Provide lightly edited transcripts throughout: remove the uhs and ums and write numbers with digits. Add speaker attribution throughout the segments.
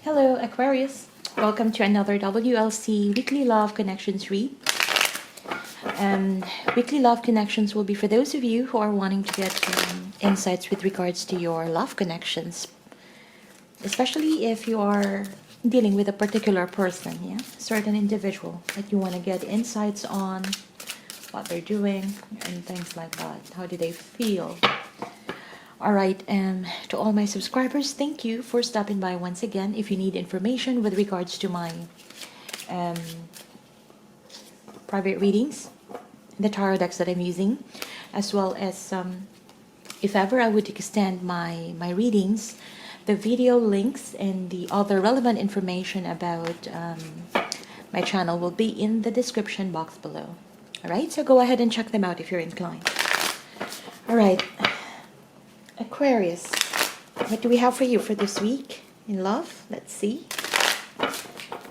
Speaker 1: Hello, Aquarius. Welcome to another WLC Weekly Love Connections read. Weekly Love Connections will be for those of you who are wanting to get insights with regards to your love connections, especially if you are dealing with a particular person, yeah, certain individual that you want to get insights on what they're doing and things like that. How do they feel? Alright, to all my subscribers, thank you for stopping by once again. If you need information with regards to my private readings, the tarot decks that I'm using, as well as if ever I would extend my readings, the video links and the other relevant information about my channel will be in the description box below. Alright, so go ahead and check them out if you're inclined. Alright. Aquarius, what do we have for you for this week in love? Let's see.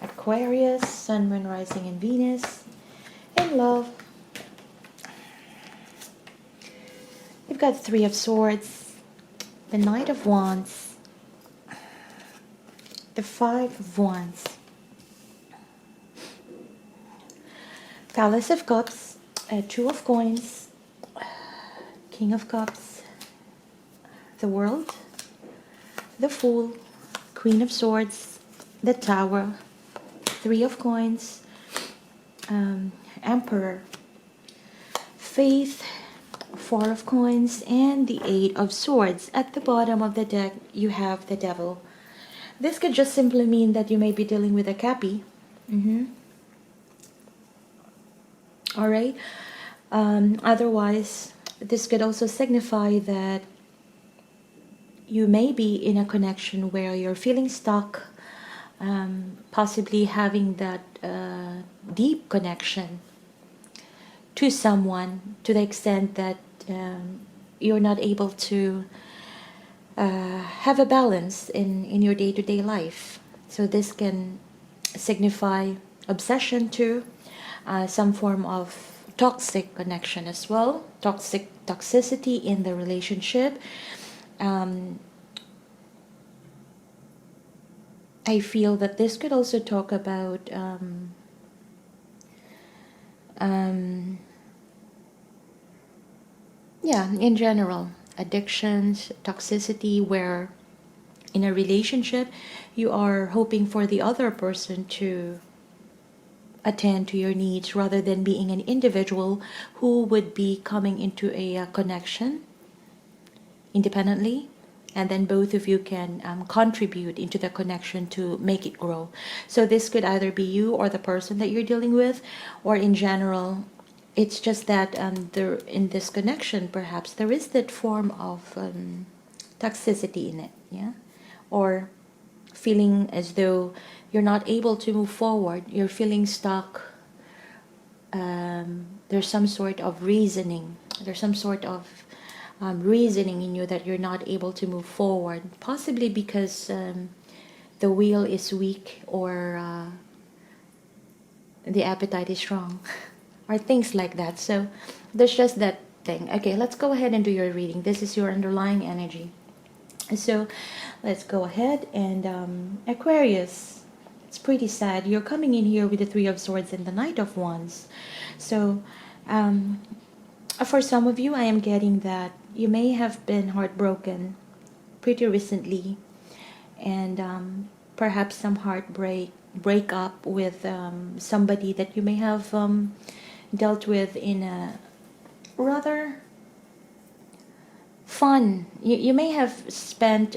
Speaker 1: Aquarius, Sun, Moon, Rising, and Venus in love. You've got Three of Swords, the Knight of Wands, the Five of Wands, Palace of Cups, Two of Coins, King of Cups, the World, the Fool, Queen of Swords, the Tower, Three of Coins, Emperor, Faith, Four of Coins, and the Eight of Swords. At the bottom of the deck, you have the Devil. This could just simply mean that you may be dealing with a Cappy. Alright. Otherwise, this could also signify that you may be in a connection where you're feeling stuck, possibly having that deep connection to someone to the extent that you're not able to have a balance in your day-to-day life. So this can signify obsession too, some form of toxic connection as well, toxicity in the relationship. I feel that this could also talk about in general, addictions, toxicity, where in a relationship you are hoping for the other person to attend to your needs rather than being an individual who would be coming into a connection independently, and then both of you can contribute into the connection to make it grow. So this could either be you or the person that you're dealing with, or in general, it's just that there, in this connection, perhaps there is that form of toxicity in it, yeah, or feeling as though you're not able to move forward, you're feeling stuck. There's some sort of reasoning, there's some sort of reasoning in you that you're not able to move forward, possibly because the will is weak, or the appetite is strong, or things like that. So there's just that thing. Okay, let's go ahead and do your reading. This is your underlying energy. So let's go ahead and Aquarius, it's pretty sad. You're coming in here with the Three of Swords and the Knight of Wands. So for some of you, I am getting that you may have been heartbroken pretty recently, and perhaps some breakup with somebody that you may have dealt with in a rather fun. You may have spent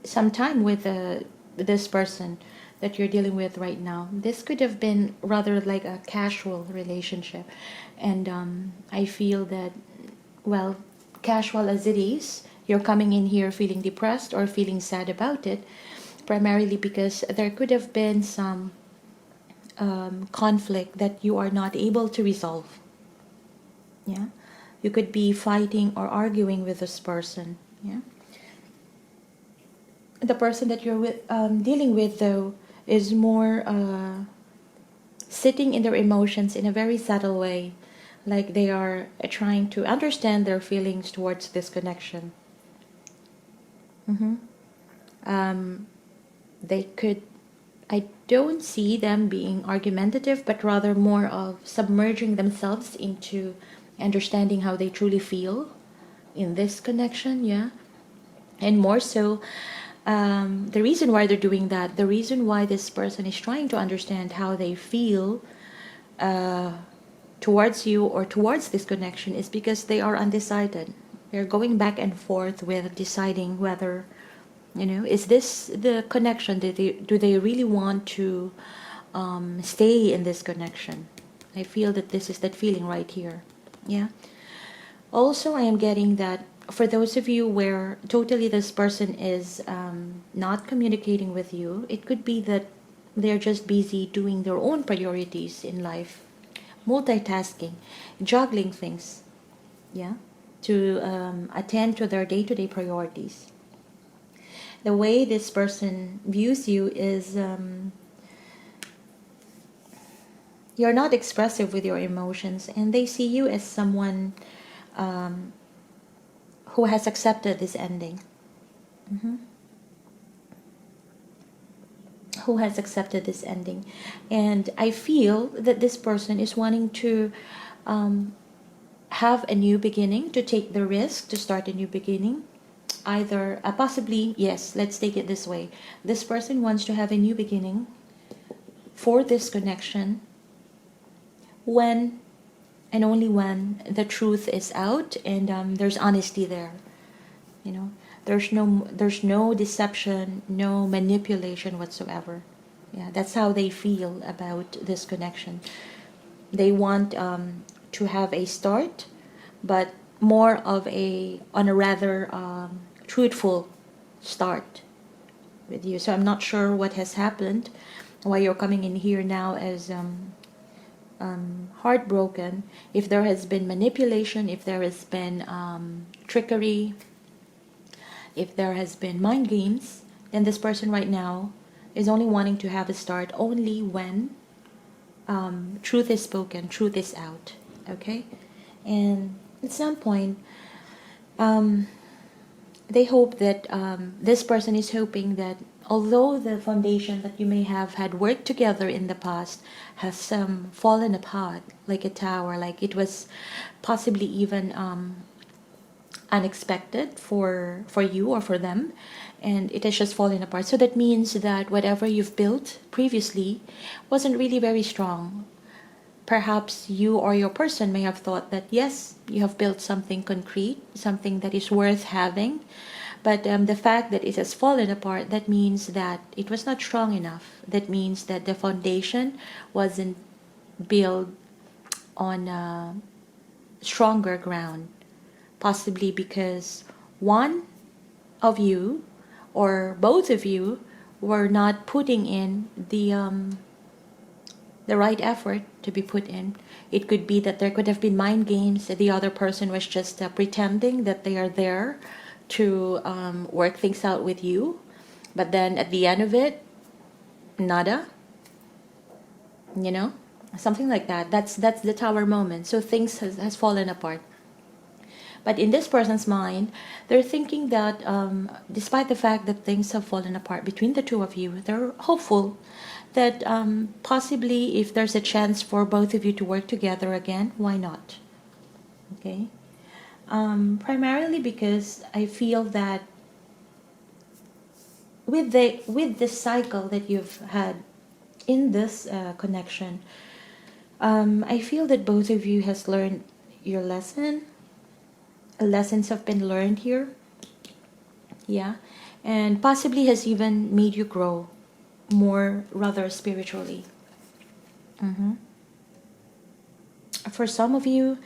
Speaker 1: some time with this person that you're dealing with right now. This could have been rather like a casual relationship, and I feel that, well, casual as it is, you're coming in here feeling depressed or feeling sad about it, primarily because there could have been some conflict that you are not able to resolve. Yeah, you could be fighting or arguing with this person. Yeah, the person that you're dealing with, though, is more sitting in their emotions in a very subtle way, like they are trying to understand their feelings towards this connection. they could, I don't see them being argumentative, but rather more of submerging themselves into understanding how they truly feel in this connection, yeah. And more so, the reason why they're doing that, the reason why this person is trying to understand how they feel towards you or towards this connection is because they are undecided. They're going back and forth with deciding whether, is this the connection? Do they really want to stay in this connection? I feel that this is that feeling right here. Yeah. Also, I am getting that for those of you where totally this person is not communicating with you, it could be that they're just busy doing their own priorities in life, multitasking, juggling things, yeah, to attend to their day-to-day priorities. The way this person views you is you're not expressive with your emotions, and they see you as someone who has accepted this ending. Who has accepted this ending. And I feel that this person is wanting to have a new beginning, to take the risk to start a new beginning. Either possibly, yes, let's take it this way. This person wants to have a new beginning for this connection when and only when the truth is out and there's honesty there. There's no deception, no manipulation whatsoever. Yeah, that's how they feel about this connection. They want to have a start, but more of on a rather truthful start with you. So I'm not sure what has happened, why you're coming in here now as heartbroken. If there has been manipulation, if there has been trickery, if there has been mind games, then this person right now is only wanting to have a start only when truth is spoken, truth is out. Okay? And at some point, they hope that this person is hoping that although the foundation that you may have had worked together in the past has fallen apart like a tower, like it was possibly even unexpected for you or for them, and it has just fallen apart. So that means that whatever you've built previously wasn't really very strong. Perhaps you or your person may have thought that yes, you have built something concrete, something that is worth having, but the fact that it has fallen apart, that means that it was not strong enough. That means that the foundation wasn't built on stronger ground. Possibly because one of you or both of you were not putting in the right effort to be put in. It could be that there could have been mind games, that the other person was just pretending that they are there to work things out with you, but then at the end of it, nada, something like that. That's the tower moment. So things has fallen apart. But in this person's mind, they're thinking that despite the fact that things have fallen apart between the two of you, they're hopeful that possibly if there's a chance for both of you to work together again, why not? Okay? Primarily because I feel that with the cycle that you've had in this connection, I feel that both of you has learned your lesson. Lessons have been learned here, yeah, and possibly has even made you grow more rather spiritually. For some of you,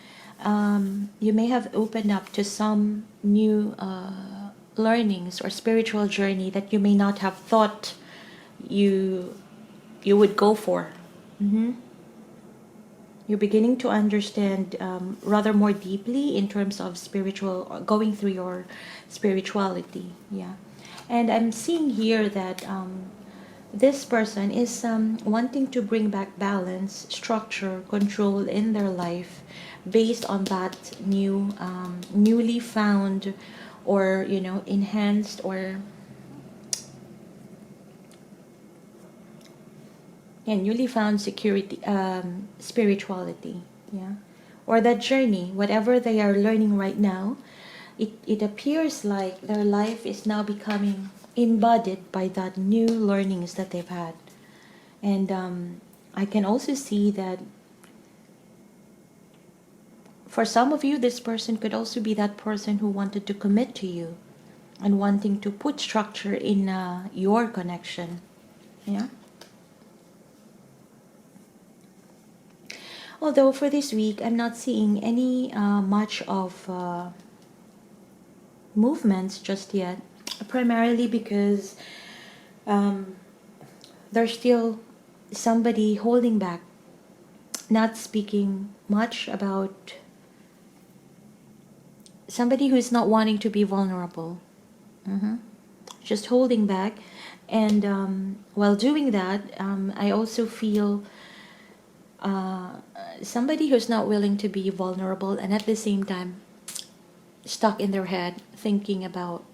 Speaker 1: you may have opened up to some new learnings or spiritual journey that you may not have thought you would go for. You're beginning to understand rather more deeply in terms of going through your spirituality. Yeah. And I'm seeing here that this person is wanting to bring back balance, structure, control in their life based on that newly found or enhanced or Yeah, newly found security, spirituality, yeah, or that journey, whatever they are learning right now, it appears like their life is now becoming embodied by that new learnings that they've had. And I can also see that for some of you, this person could also be that person who wanted to commit to you and wanting to put structure in your connection. Yeah. Although for this week, I'm not seeing any much of movements just yet, primarily because um, there's still somebody holding back, not speaking much about somebody who's not wanting to be vulnerable. Just holding back. And while doing that, I also feel somebody who's not willing to be vulnerable and at the same time stuck in their head thinking about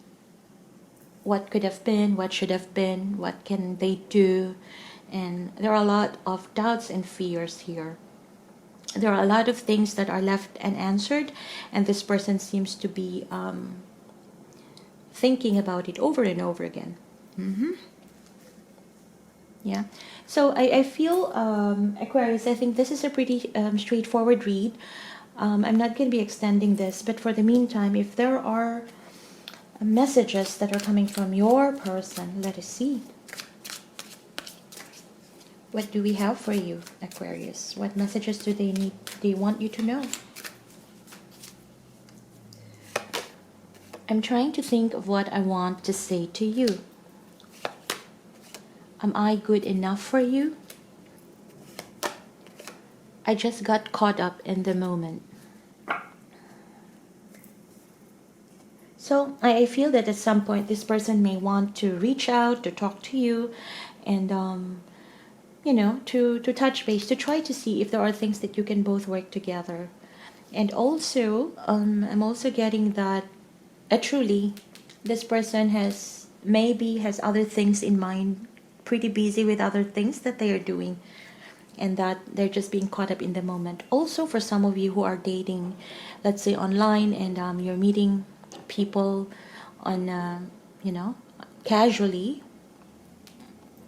Speaker 1: what could have been, what should have been, what can they do. And there are a lot of doubts and fears here. There are a lot of things that are left unanswered, and this person seems to be thinking about it over and over again. Yeah. So I feel, Aquarius, I think this is a pretty straightforward read. I'm not going to be extending this, but for the meantime, if there are messages that are coming from your person, let us see. What do we have for you, Aquarius? What messages do they need? They want you to know. I'm trying to think of what I want to say to you. Am I good enough for you? I just got caught up in the moment. So I feel that at some point this person may want to reach out, to talk to you, and you know, to touch base, to try to see if there are things that you can both work together. And also, I'm also getting that truly this person maybe has other things in mind, pretty busy with other things that they are doing, and that they're just being caught up in the moment. Also, for some of you who are dating, let's say online, and you're meeting people on, you know, casually,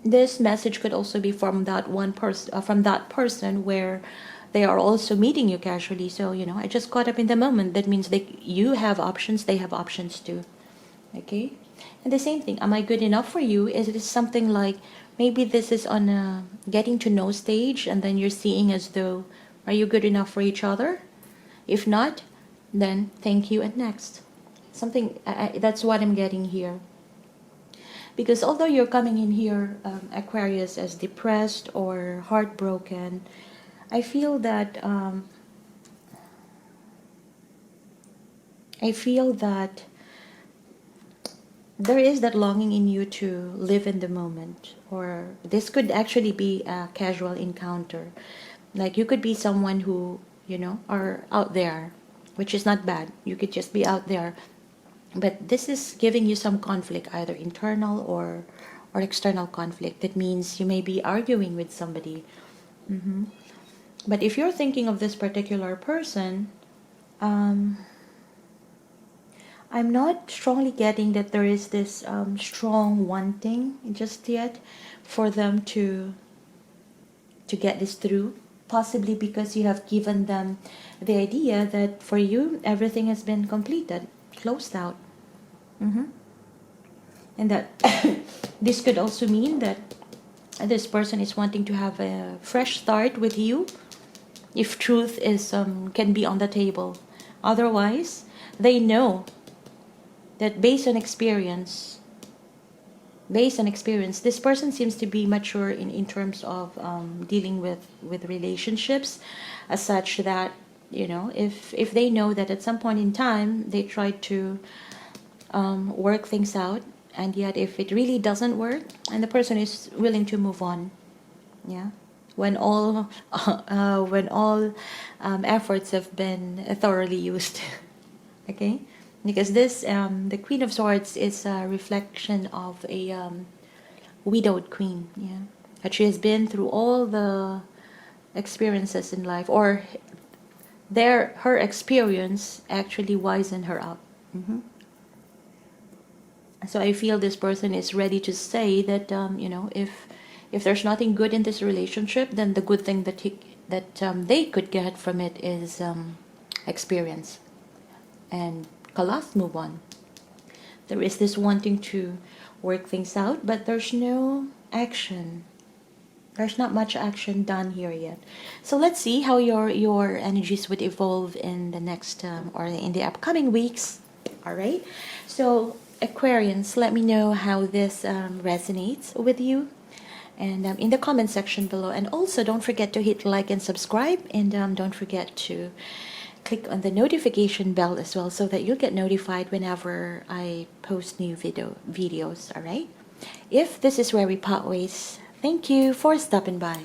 Speaker 1: this message could also be from that one person, from that person where they are also meeting you casually. So, you know, I just caught up in the moment. That means you have options, they have options too. Okay? And the same thing, am I good enough for you? Is it something like maybe this is on a getting to know stage, and then you're seeing as though, are you good enough for each other? If not, then thank you and next. Something, that's what I'm getting here. Because although you're coming in here, Aquarius, as depressed or heartbroken, I feel that there is that longing in you to live in the moment. Or this could actually be a casual encounter. Like you could be someone who, you know, are out there, which is not bad. You could just be out there. But this is giving you some conflict, either internal or external conflict. That means you may be arguing with somebody. But if you're thinking of this particular person, I'm not strongly getting that there is this strong wanting just yet for them to get this through. Possibly because you have given them the idea that for you everything has been completed, closed out. And that this could also mean that this person is wanting to have a fresh start with you, if truth is can be on the table. Otherwise, they know that based on experience, this person seems to be mature in terms of dealing with relationships, as such that, you know, if they know that at some point in time they try to work things out, and yet if it really doesn't work, and the person is willing to move on, yeah, when all efforts have been thoroughly used. Okay, because this the Queen of Swords is a reflection of a widowed queen, yeah, that she has been through all the experiences in life, or her experience actually wisened her up. So I feel this person is ready to say that if there's nothing good in this relationship, then the good thing that they could get from it is experience, and kalas, move on. There is this wanting to work things out, but there's no action. There's not much action done here yet. So let's see how your energies would evolve in the next or in the upcoming weeks. All right. So Aquarians, let me know how this resonates with you, and in the comment section below. And also don't forget to hit like and subscribe, and don't forget to click on the notification bell as well, so that you'll get notified whenever I post new videos. All right. If this is where we part ways, thank you for stopping by.